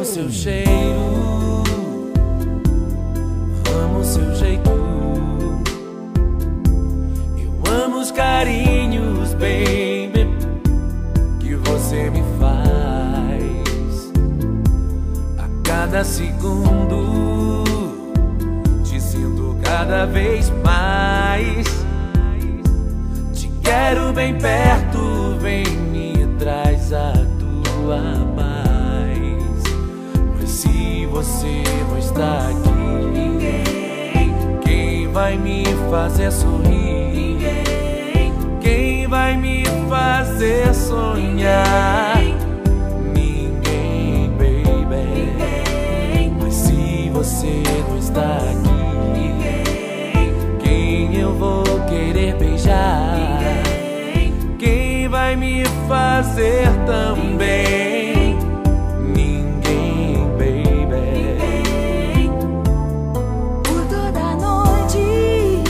seu cheiro, amo seu jeito. Eu amo os carinhos, baby, que você me faz. A cada segundo te sinto cada vez mais. Te quero bem perto, vem me traz a tua paz. Mas se você não está aqui, ninguém. Quem vai me fazer sorrir? Ninguém. Quem vai me fazer sonhar? Ninguém, baby. Ninguém. Mas se você não está aqui, ninguém. Quem eu vou querer beijar? Ninguém. Quem vai me fazer também? Ninguém, baby. Por toda a noite,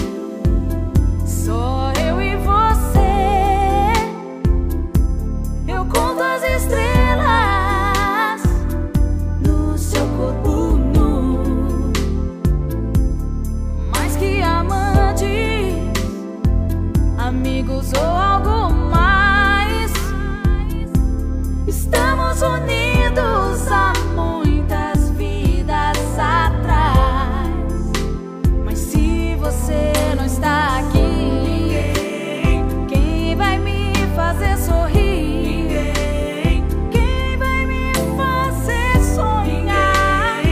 só eu e você. Eu conto as estrelas no seu corpo nu. Mais que amantes, amigos ou algo mais, estamos unidos há muitas vidas atrás. Mas se você não está aqui, ninguém. Quem vai me fazer sorrir? Ninguém. Quem vai me fazer sonhar?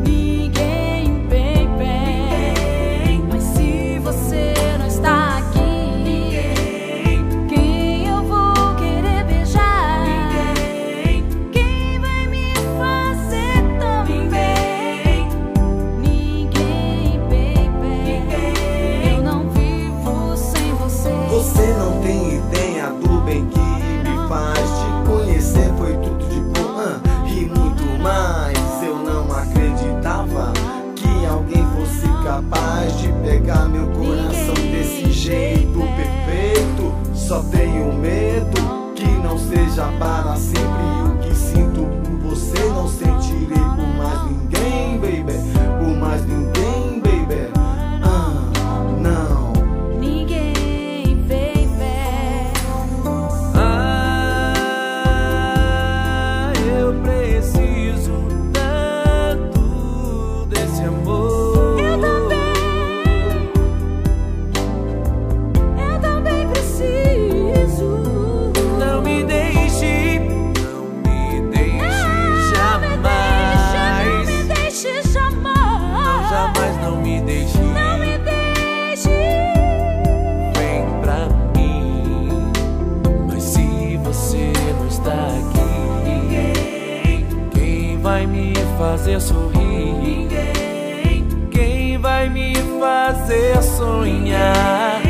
Ninguém, baby. Mas se você não está aqui, ninguém. Quem eu vou querer beijar? Ninguém. Quem vai me fazer também? Ninguém, baby. Eu não vivo sem você. Você não tem ideia do bem que me faz. Te conhecer foi tudo de bom, e muito mais. Eu não acreditava que alguém fosse capaz de pegar meu coração desse jeito perfeito. Só tenho medo que não seja para sempre. O que sinto por você não sentirei por mais ninguém, baby. Por mais ninguém, baby. Não. Ninguém, baby. Ah, eu preciso tanto desse amor. Eu também preciso. Não me deixe jamais. Não me deixe jamais. Não, jamais não me deixe. Não me deixe. Vem pra mim. Mas se você não está aqui, ninguém. Quem vai me fazer sorrir? Ninguém. Quem vai me fazer sonhar?